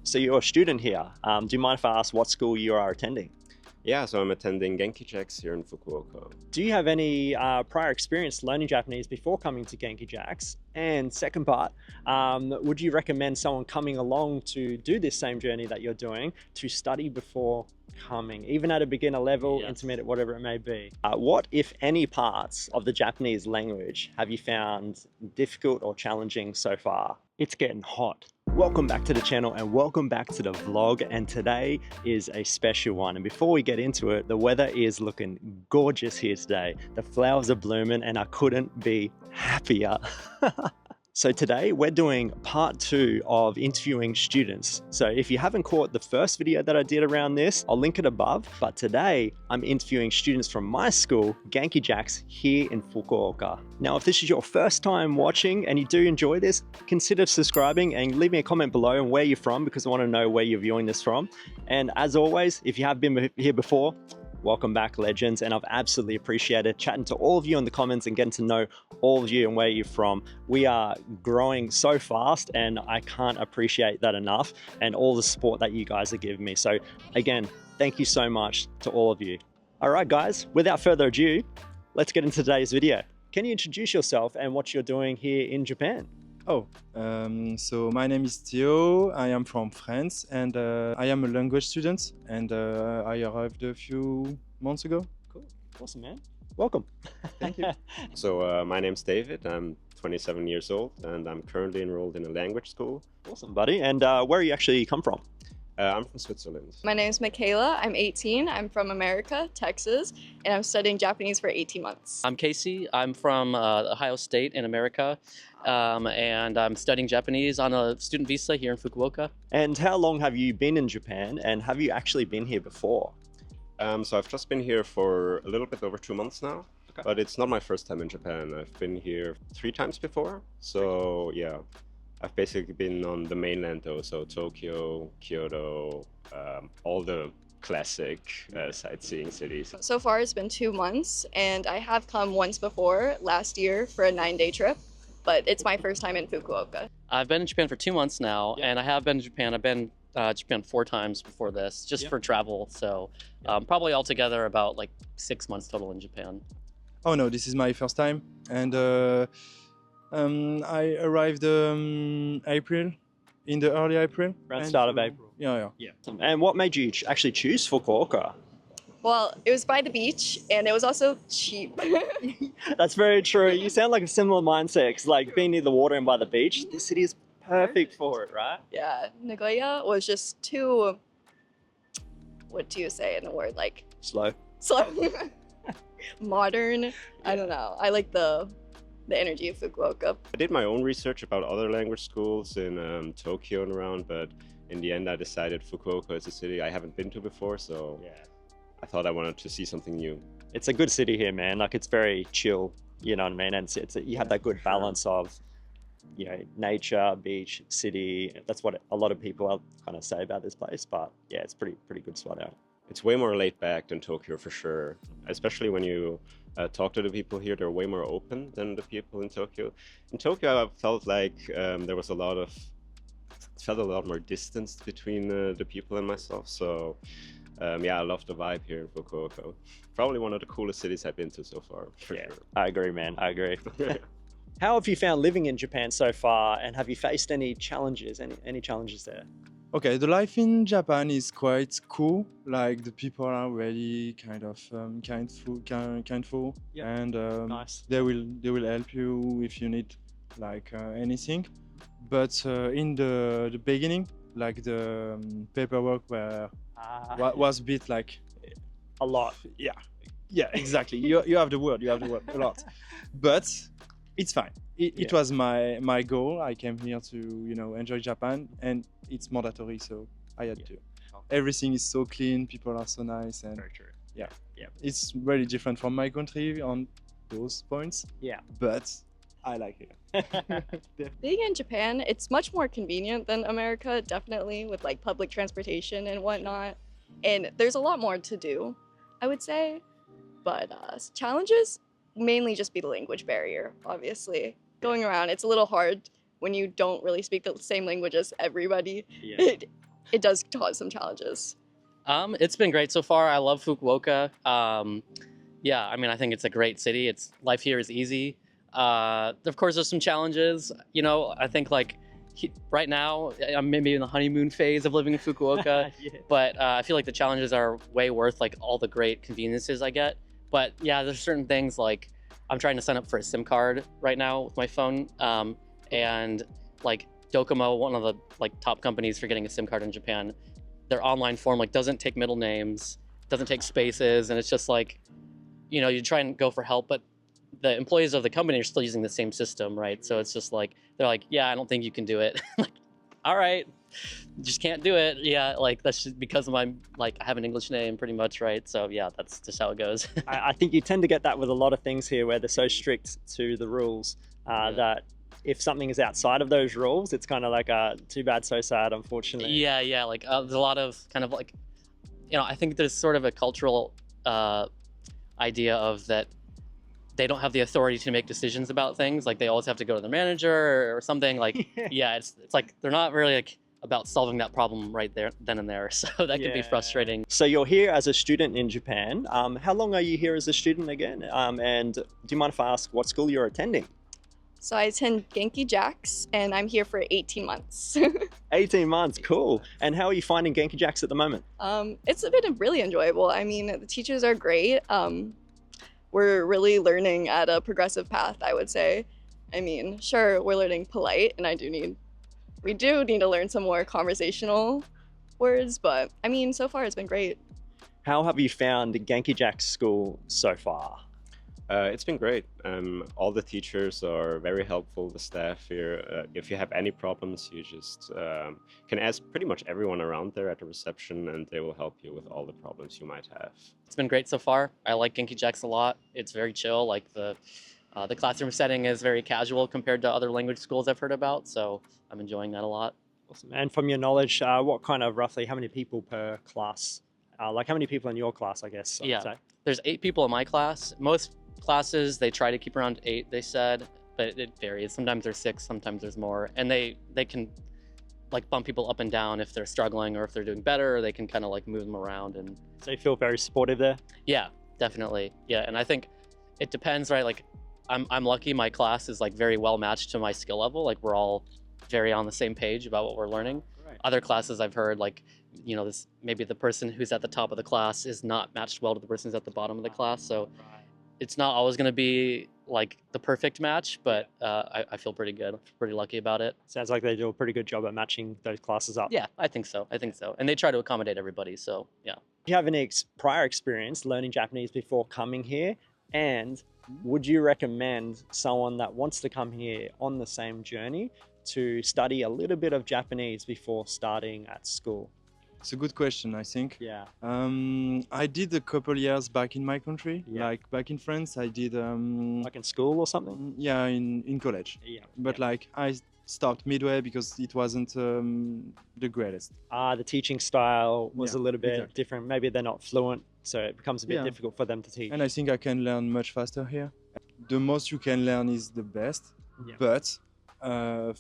So you're a student here. Do you mind if I ask what school you are attending? Yeah, so I'm attending GenkiJacs here in Fukuoka. Do you have any prior experience learning Japanese before coming to GenkiJacs? And second part, would you recommend someone coming along to do this same journey that you're doing to study before coming, even at a beginner level, Yes. intermediate, whatever it may be? What, if any, parts of the Japanese language have you found difficult or challenging so far? It's getting hot. Welcome back to the channel and welcome back to the vlog, and today is a special one. And before we get into it, the weather is looking gorgeous here today. The flowers are blooming and I couldn't be happier. So today we're doing part 2 of interviewing students. So if you haven't caught the first video that I did around this, I'll link it above. But today I'm interviewing students from my school, GenkiJacs, here in Fukuoka. Now, if this is your first time watching and you do enjoy this, consider subscribing and leave me a comment below on where you're from, because I want to know where you're viewing this from. And as always, if you have been here before, welcome back, legends, and I've absolutely appreciated chatting to all of you in the comments and getting to know all of you and where you're from. We are growing so fast and I can't appreciate that enough, and all the support that you guys are giving me. So again, thank you so much to all of you. All right, guys, without further ado, let's get into today's video. Can you introduce yourself and what you're doing here in Japan? So my name is Theo, I am from France, and I am a language student, and I arrived a few months ago. Cool, awesome, man. Welcome. Thank you. So my name's David, I'm 27 years old and I'm currently enrolled in a language school. Awesome, buddy. And where you actually come from? I'm from Switzerland. My name is Michaela. I'm 18. I'm from America, Texas, and I'm studying Japanese for 18 months. I'm Casey. I'm from Ohio State in America, and I'm studying Japanese on a student visa here in Fukuoka. And how long have you been in Japan, and have you actually been here before? So I've just been here for a little bit over 2 months now, but it's not my first time in Japan. I've been here 3 times before. So yeah, I've basically been on the mainland though, so Tokyo, Kyoto, all the classic sightseeing cities. So far, it's been 2 months, and I have come once before last year for a 9-day trip, but it's my first time in Fukuoka. I've been in Japan for 2 months now, and I have been to Japan. I've been Japan 4 times before this, just for travel. So probably altogether about like 6 months total in Japan. Oh no, this is my first time, and I arrived April, in the early April. Around the start of April. Yeah. And what made you actually choose Fukuoka? Well, it was by the beach, and it was also cheap. That's very true. You sound like a similar mindset, 'cause like being near the water and by the beach, this city is perfect for it, right? Yeah, Nagoya was just too, what do you say in a word, like Slow. slow, modern. I don't know. I like the energy of Fukuoka. I did my own research about other language schools in Tokyo and around, but in the end I decided Fukuoka is a city I haven't been to before, so Yeah. I thought I wanted to see something new. It's a good city here, man. Like, it's very chill, you know what I mean? And it's you have that good balance of, you know, nature, beach, city. That's what a lot of people kind of say about this place, but yeah, it's pretty good spot out. It's way more laid back than Tokyo for sure, especially when you talk to the people here. They're way more open than the people in Tokyo. In Tokyo, I felt like there was a lot more distance between the people and myself. So yeah, I love the vibe here in Fukuoka. Probably one of the coolest cities I've been to so far, for sure. I agree, man. I agree. How have you found living in Japan so far, and have you faced any challenges, any challenges there? Okay, the life in Japan is quite cool. Like the people are really kind of kindful, Yeah. and Nice. they will help you if you need like anything. But in the beginning, like the paperwork was a bit like A lot. yeah, exactly. you have the word a lot, but it's fine. It was my goal. I came here to enjoy Japan, and it's mandatory, so I had to. Everything is so clean, people are so nice, and Very true. yeah, Yeah. it's really different from my country on those points. Yeah. But I like it. Being in Japan, it's much more convenient than America, definitely, with like public transportation and whatnot. And there's a lot more to do, I would say. But challenges mainly just be the language barrier, obviously. Going around, it's a little hard when you don't really speak the same language as everybody. Yeah. it does cause some challenges. It's been great so far. I love Fukuoka. Yeah, I mean, I think it's a great city. Life here is easy. Of course, there's some challenges. You know, I think like right now, I'm maybe in the honeymoon phase of living in Fukuoka, Yeah. but I feel like the challenges are way worth like all the great conveniences I get. But yeah, there's certain things like I'm trying to sign up for a SIM card right now with my phone, and like Docomo, one of the like top companies for getting a SIM card in Japan, their online form like doesn't take middle names, doesn't take spaces, and it's just like, you know, you try and go for help, but the employees of the company are still using the same system, right? So it's just like they're like, yeah, I don't think you can do it. Like, all right, just can't do it. Yeah, like that's just because of my like I have an English name pretty much, right? So yeah, that's just how it goes. I think you tend to get that with a lot of things here where they're so strict to the rules that if something is outside of those rules, it's kind of like too bad, so sad, unfortunately. Yeah, like there's a lot of kind of like, you know, I think there's sort of a cultural idea of that they don't have the authority to make decisions about things. Like they always have to go to the manager or something. Like yeah, it's like they're not really like about solving that problem right there then and there. So that can be frustrating. So you're here as a student in Japan. How long are you here as a student again? And do you mind if I ask what school you're attending? So I attend GenkiJacs, and I'm here for 18 months. 18 months, cool. And how are you finding GenkiJacs at the moment? It's been really enjoyable. I mean, the teachers are great. We're really learning at a progressive path, I would say. I mean, sure, we're learning polite, and we do need to learn some more conversational words, but I mean, so far it's been great. How have you found GenkiJacs school so far? It's been great. All the teachers are very helpful, the staff here. If you have any problems, you just can ask pretty much everyone around there at the reception, and they will help you with all the problems you might have. It's been great so far. I like GenkiJacs a lot. It's very chill. Like the classroom setting is very casual compared to other language schools I've heard about, so I'm enjoying that a lot. Awesome. And from your knowledge, what kind of roughly, how many people per class? Like how many people in your class, I guess? I would say? There's 8 people in my class. Most classes, they try to keep around 8, they said, but it varies. Sometimes there's 6, sometimes there's more. And they can like bump people up and down if they're struggling or if they're doing better, or they can kind of like move them around. And so you feel very supportive there? Yeah, definitely. Yeah, and I think it depends, right? Like I'm lucky my class is like very well matched to my skill level. Like we're all very on the same page about what we're learning. Right. Other classes I've heard, like, you know, this maybe the person who's at the top of the class is not matched well to the person who's at the bottom of the class. So it's not always going to be like the perfect match, but I feel pretty good, pretty lucky about it. Sounds like they do a pretty good job at matching those classes up. Yeah, I think so. And they try to accommodate everybody. So yeah. Do you have any prior experience learning Japanese before coming here? And would you recommend someone that wants to come here on the same journey to study a little bit of Japanese before starting at school? It's a good question, I think. Yeah. I did a couple years back in my country, Yeah. like back in France. I did, Like in school or something? yeah, in college. Yeah. But like I stopped midway because it wasn't the greatest. The teaching style was Yeah, a little bit exactly. different. Maybe they're not fluent, so it becomes a bit Yeah. difficult for them to teach. And I think I can learn much faster here. The most you can learn is the best. Yeah. But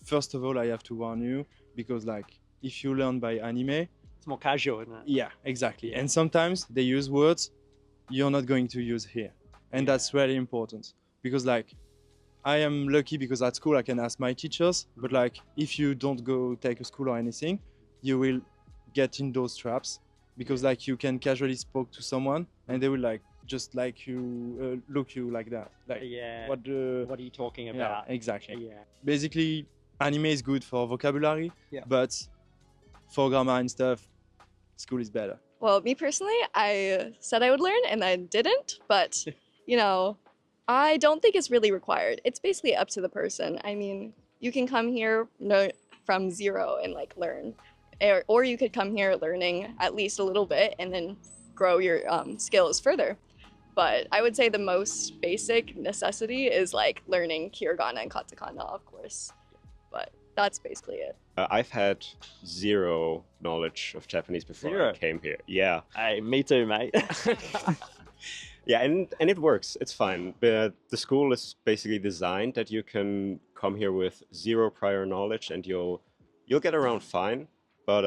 first of all, I have to warn you, because like if you learn by anime, It's more casual, isn't it? yeah, exactly. And sometimes they use words you're not going to use here. And that's really important, because like I am lucky because at school I can ask my teachers, but like if you don't go take a school or anything, you will get in those traps, because like you can casually spoke to someone and they will like just like you look you like that, like Yeah. what the What are you talking yeah, about? exactly. Yeah. Basically anime is good for vocabulary, Yeah. but for grammar and stuff, school is better. Well, me personally, I said I would learn and I didn't, but you know, I don't think it's really required. It's basically up to the person. I mean, you can come here from zero and like learn, or you could come here learning at least a little bit and then grow your skills further. But I would say the most basic necessity is like learning hiragana and katakana, of course. But that's basically it. I've had zero knowledge of Japanese before Zero? I came here. Yeah. Hey, me too, mate. Yeah, and it works. It's fine. But the school is basically designed that you can come here with zero prior knowledge and you'll get around fine. But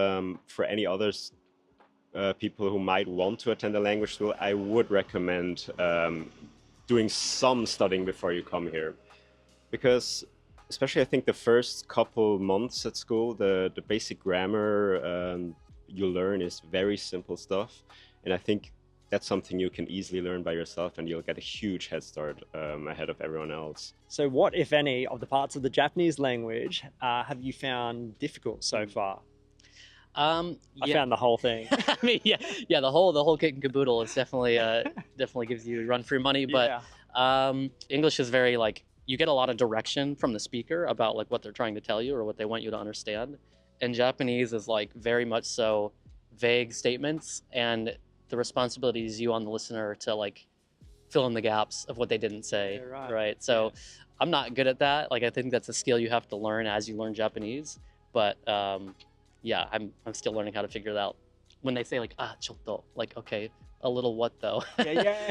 for any others, people who might want to attend a language school, I would recommend doing some studying before you come here. Because especially I think the first couple months at school, the basic grammar you learn is very simple stuff. And I think that's something you can easily learn by yourself, and you'll get a huge head start ahead of everyone else. So what, if any, of the parts of the Japanese language have you found difficult so far? I found the whole thing. I mean, yeah, the whole kit and caboodle is definitely definitely gives you run for your money. But English is very like, you get a lot of direction from the speaker about like what they're trying to tell you or what they want you to understand. And Japanese is like very much so vague statements, and the responsibility is you on the listener to like fill in the gaps of what they didn't say. Yeah, right. So I'm not good at that. Like I think that's a skill you have to learn as you learn Japanese. But yeah, I'm still learning how to figure it out. When they say like chotto, like okay, a little what though? Yeah.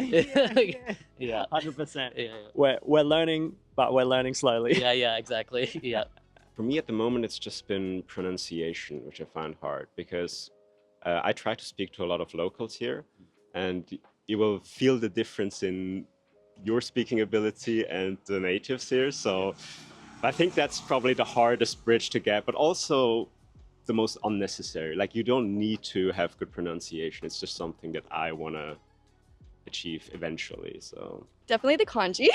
100%. Yeah. We're learning, but we're learning slowly. Yeah, exactly. Yeah. For me at the moment, it's just been pronunciation, which I find hard, because I try to speak to a lot of locals here, and you will feel the difference in your speaking ability and the natives here. So I think that's probably the hardest bridge to get, but also the most unnecessary. Like, you don't need to have good pronunciation. It's just something that I want to achieve eventually. So Definitely the kanji.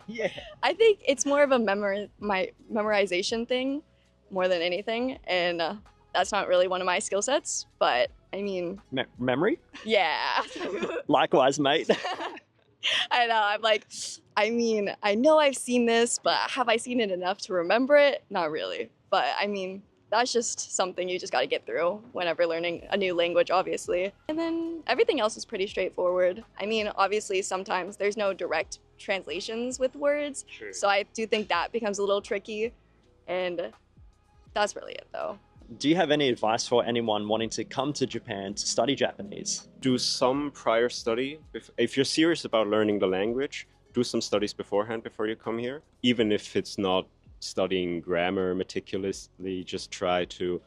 Yeah. I think it's more of a memorization thing more than anything, and that's not really one of my skill sets. But I mean, Memory? yeah. Likewise, mate. I know. I'm like, I mean, I know I've seen this, but have I seen it enough to remember it? Not really. But I mean, that's just something you just got to get through whenever learning a new language, obviously. And then everything else is pretty straightforward. I mean, obviously, sometimes there's no direct translations with words. True. So I do think that becomes a little tricky. And that's really it, though. Do you have any advice for anyone wanting to come to Japan to study Japanese? do some prior study. If you're serious about learning the language, do some studies beforehand before you come here. Even if it's not studying grammar meticulously, just try to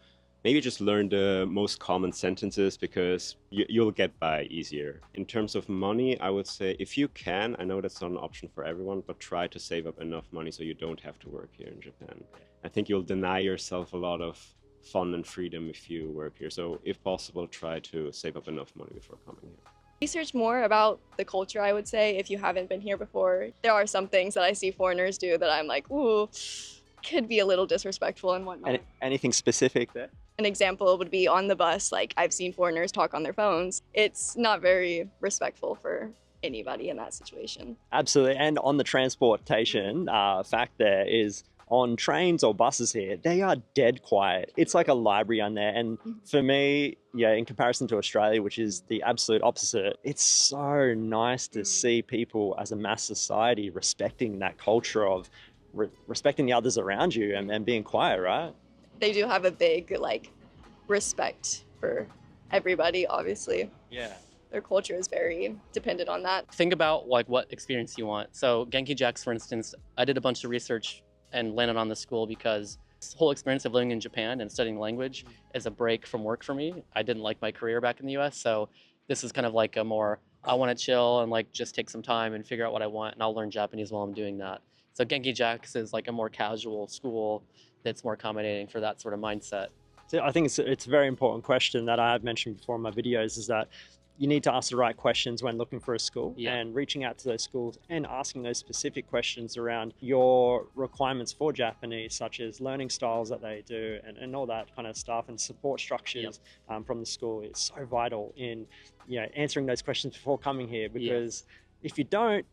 maybe just learn the most common sentences, because you'll get by easier. In terms of money, I would say if you can, I know that's not an option for everyone, but try to save up enough money so you don't have to work here in Japan. I think you'll deny yourself a lot of fun and freedom if you work here. So if possible, try to save up enough money before coming here. Research more about the culture, I would say, if you haven't been here before. There are some things that I see foreigners do that I'm like, ooh, could be a little disrespectful and whatnot. Anything specific there? An example would be on the bus, like I've seen foreigners talk on their phones. It's not very respectful for anybody in that situation. Absolutely. And on the transportation fact there is, on trains or buses here, they are dead quiet. It's like a library on there. And for me, yeah, in comparison to Australia, which is the absolute opposite, it's so nice to see people as a mass society respecting that culture of respecting the others around you and being quiet, right? They do have a big, like, respect for everybody, obviously. Yeah. Their culture is very dependent on that. Think about like what experience you want. So GenkiJacs, for instance, I did a bunch of research and landed on this school because this whole experience of living in Japan and studying language is a break from work for me. I didn't like my career back in the US, so this is kind of like a more, I want to chill and like just take some time and figure out what I want, and I'll learn Japanese while I'm doing that. So GenkiJacs is like a more casual school that's more accommodating for that sort of mindset. So I think it's a very important question that I have mentioned before in my videos, is that you need to ask the right questions when looking for a school, and reaching out to those schools and asking those specific questions around your requirements for Japanese, such as learning styles that they do and all that kind of stuff, and support structures from the school is so vital in answering those questions before coming here, because if you don't,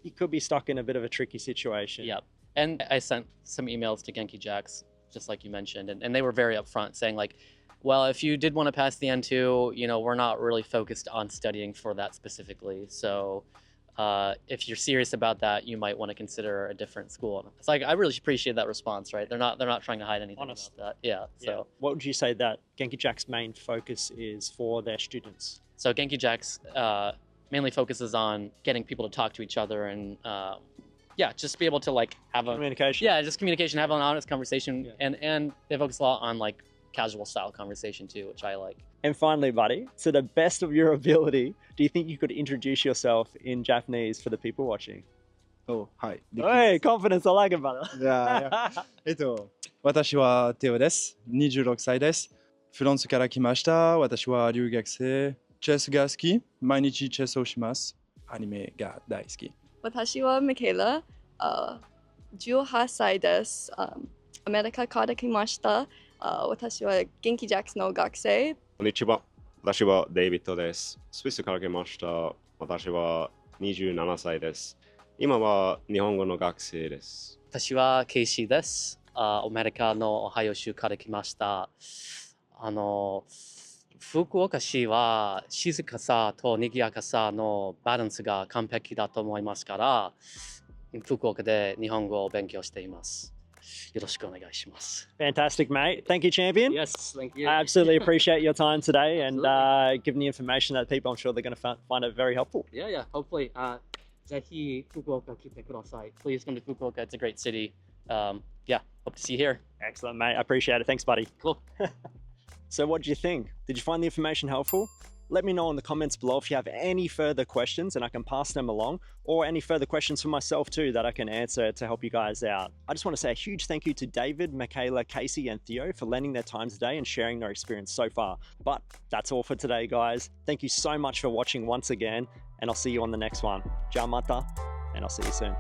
you could be stuck in a bit of a tricky situation. Yep. And I sent some emails to GenkiJacs, just like you mentioned, and they were very upfront saying like, well, if you did want to pass the N2, we're not really focused on studying for that specifically. So if you're serious about that, you might want to consider a different school. It's like, I really appreciate that response, right? They're not trying to hide anything about that. Yeah. So what would you say that GenkiJacs' main focus is for their students? So GenkiJacs mainly focuses on getting people to talk to each other and just be able to like have communication. Just communication, have an honest conversation, and they focus a lot on like casual style conversation too, which I like. And finally, buddy, to the best of your ability, do you think you could introduce yourself in Japanese for the people watching? おはい。でき Hey, confidence, I like it, brother. いや私はテオです。26歳です。フランスから来ました。私は留学生。チェスが好き。毎日チェスをします。アニメが大好き。私はミケラ、18歳です。アメリカから来ました。私は元気ジャックスの学生。こんにちは。私はデイビッドです。スイスから来ました。私は27歳です。今は日本語の学生です。私はケイシーです。アメリカのオハイオ州から来ました。福岡市は静かさと賑やかさのバランスが完璧だと思いますから、福岡で日本語を勉強しています。よろしくお願いします。Fantastic, mate. Thank you, champion. Yes, thank you. I absolutely appreciate your time today and giving the information that people, I'm sure they're going to find it very helpful. Yeah, hopefully. ぜひ福岡来てください. Please come to Fukuoka. It's a great city. Yeah, hope to see you here. Excellent, mate. I appreciate it. Thanks, buddy. Cool. So what did you think? Did you find the information helpful? Let me know in the comments below if you have any further questions and I can pass them along, or any further questions for myself too that I can answer to help you guys out. I just want to say a huge thank you to David, Michaela, Casey and Theo for lending their time today and sharing their experience so far. But that's all for today, guys. Thank you so much for watching once again, and I'll see you on the next one. Ciao mata, and I'll see you soon.